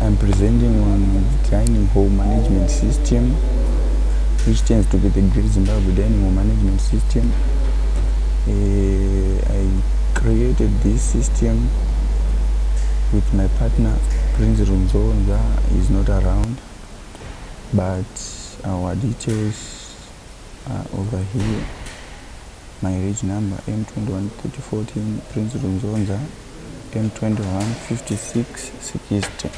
I'm presenting on dining hall management system, which tends to be the Great Zimbabwe dining hall management system. I created this system with my partner PrinceM213014. Is not around, but our details are over here. My reg number M213014, PrinceM213014, M215660.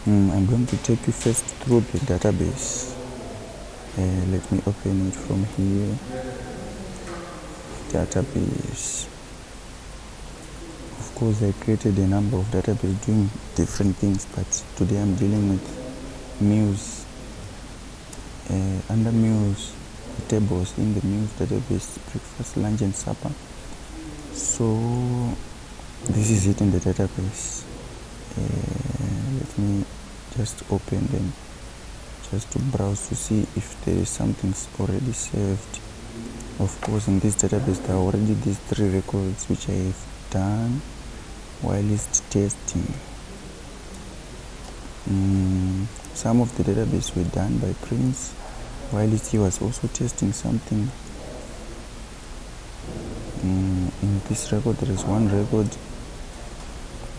I'm going to take you first through the database. Let me open it from here. Database. Of course, I created a number of databases doing different things, but today I'm dealing with meals. Under meals, the tables in the meals database: breakfast, lunch, and supper. So this is it in the database. Let me just open them just to browse to see if there is something already saved. Of course, in this database there are already these 3 records which I have done whilst testing. Some of the database were done by Prince whilst he was also testing something. In this record there is 1 record,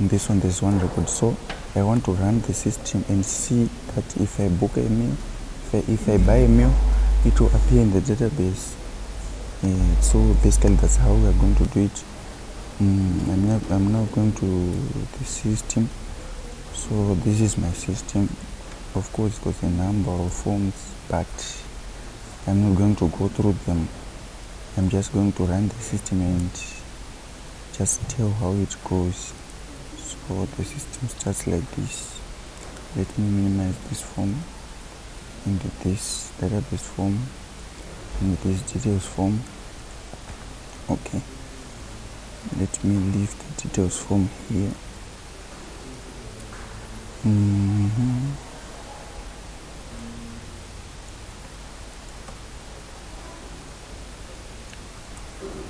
in this one there's 1 record. So I want to run the system and see that if I book a meal, if I buy a meal, it will appear in the database. So basically that's how we are going to do it. I'm now going to the system. So this is my system. Of course, it got a number of forms, but I'm not going to go through them. I'm just going to run the system and just tell how it goes. So the system starts like this. Let me minimize this form into this database form, into this details form. Okay, let me leave the details form here.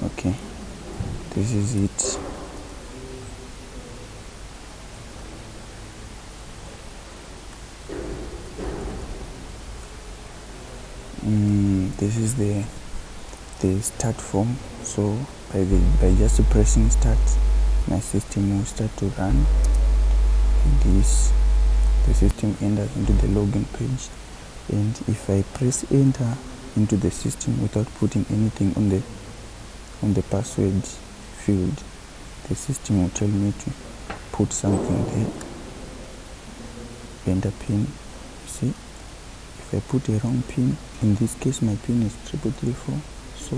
Okay, this is it. This is the start form. So by just pressing start, my system will start to run. The system enters into the login page, and if I press enter into the system without putting anything on the password field, the system will tell me to put something there. Enter pin. See, if I put a wrong pin, in this case my pin is 3334. So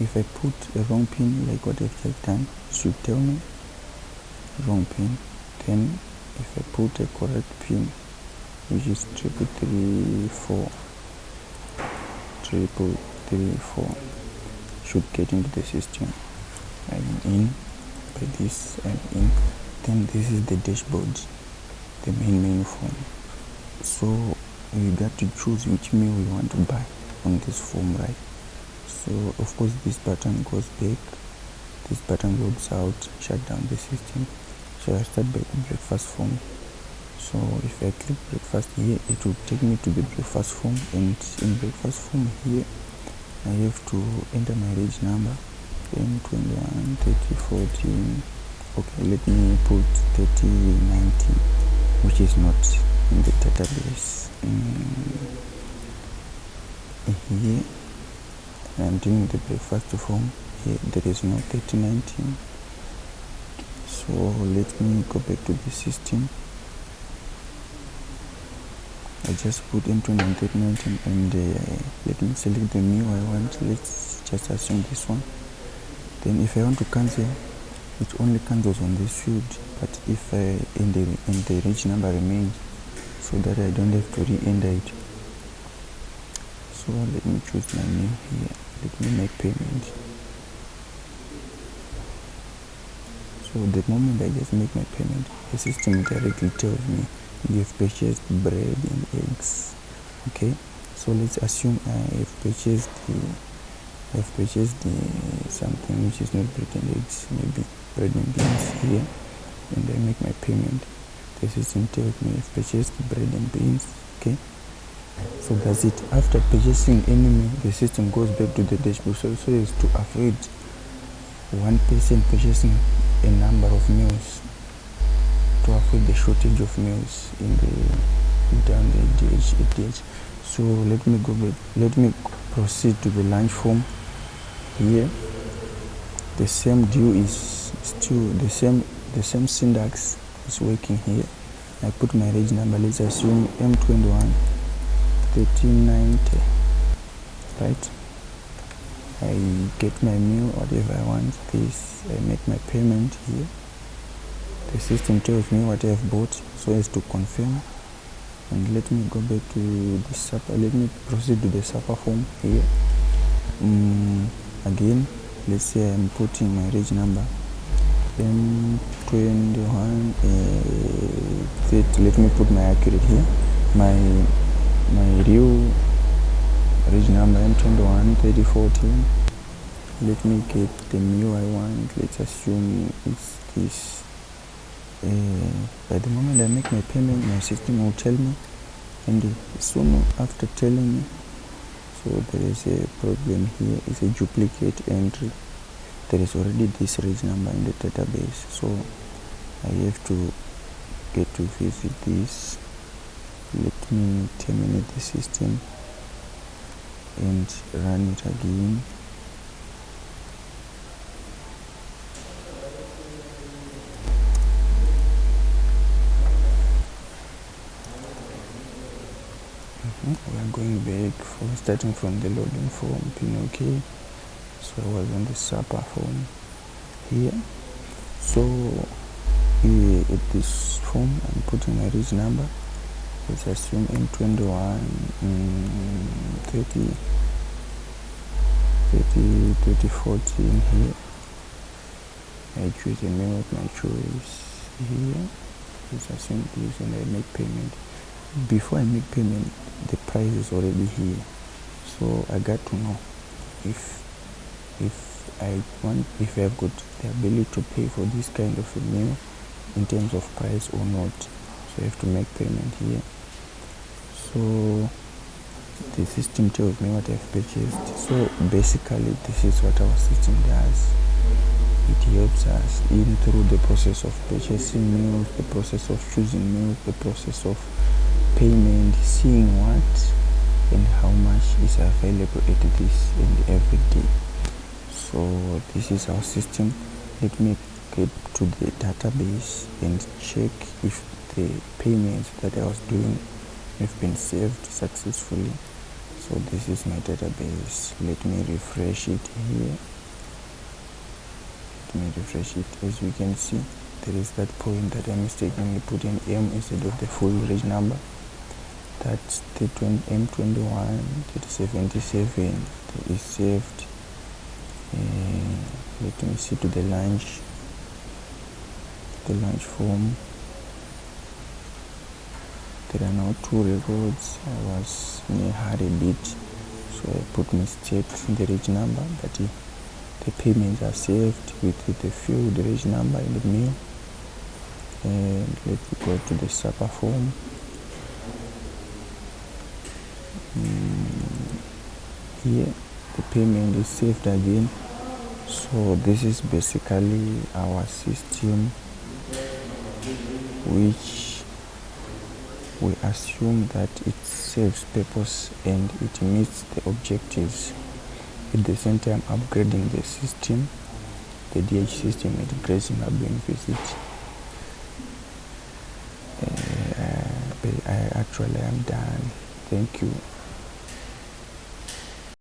if I put a wrong pin, like what I've just done, it should tell me wrong pin. Then if I put a correct pin, which is 3334, should get into the system. I'm in. By this I'm in. Then this is the dashboard, the main menu form. So you got to choose which meal you want to buy on this form, right? So of course this button goes back, this button logs out, shut down the system. So I start by the breakfast form. So if I click breakfast here, it will take me to the breakfast form, and in breakfast form here I have to enter my reg number M213014. Okay, let me put 3019, which is not in the database. Here I'm doing the breakfast form. Here there is no 3019. So let me go back to the system. I just put M213019 and let me select the meal I want. Let's just assume this one. Then if I want to cancel, it only cancels on this field, but if in the reg number remains, so that I don't have to re-enter it. So let me choose my meal here. Let me make payment. So the moment I just make my payment, the system directly tells me you have purchased bread and eggs. Okay, so let's assume I have purchased something which is not bread and eggs, maybe bread and beans here, and I make my payment. the system tells me I've purchased bread and beans. Okay, so that's it. After purchasing any meal, the system goes back to the dashboard, so as to avoid one person purchasing a number of meals, to avoid the shortage of meals in down the DH. So let me go back. Let me proceed to the lunch form. Here the same due is still the same syntax is working here. I put my reg number, let's assume M211390, right? I get my meal, whatever I want. This, I make my payment here. The system tells me what I have bought, so as to confirm. And let me go back to the SAPA. Let me proceed to the SAPA form here. Again, let's say I'm putting my reg number M2130. Let me put my accurate here. My real reg number M213014. Let me get the meal I want. Let's assume it's this. By the moment I make my payment, my system will tell me, and soon after telling me, so there is a problem here. It's a duplicate entry. There is already this reg number in the database, so I have to get to visit this. Let me terminate the system and run it again. We are going back starting from the loading form, pin OK. So I was on the SAPA form here. So at this form, I'm putting my reg number. Let's assume M213014 here. I choose a meal of my choice here. Let's assume this, and I make payment. Before I make payment, the price is already here, so I got to know if I've got the ability to pay for this kind of a meal in terms of price or not. So I have to make payment here. So the system tells me what I've purchased. So basically this is what our system does. It helps us in through the process of purchasing meals, the process of choosing meals, the process of payment, seeing what and how much is available at this and every day. So this is our system. Let me get to the database and check if the payments that I was doing have been saved successfully. So this is my database. Let me refresh it here. Let me refresh it. As we can see, there is that point that I mistakenly put in M instead of the full reg number. That's the M213077 that is saved. Let me see to the lunch form. There are now 2 records. I was in a hurry a bit, so I put mistakes in the reg number, but the payments are saved with the field reg number in the meal. And let me go to the SAPA form. Here the payment is saved again. So this is basically our system, which we assume that it serves purpose and it meets the objectives. At the same time, upgrading the system, the DH system at PrinceM215660. I am done. Thank you.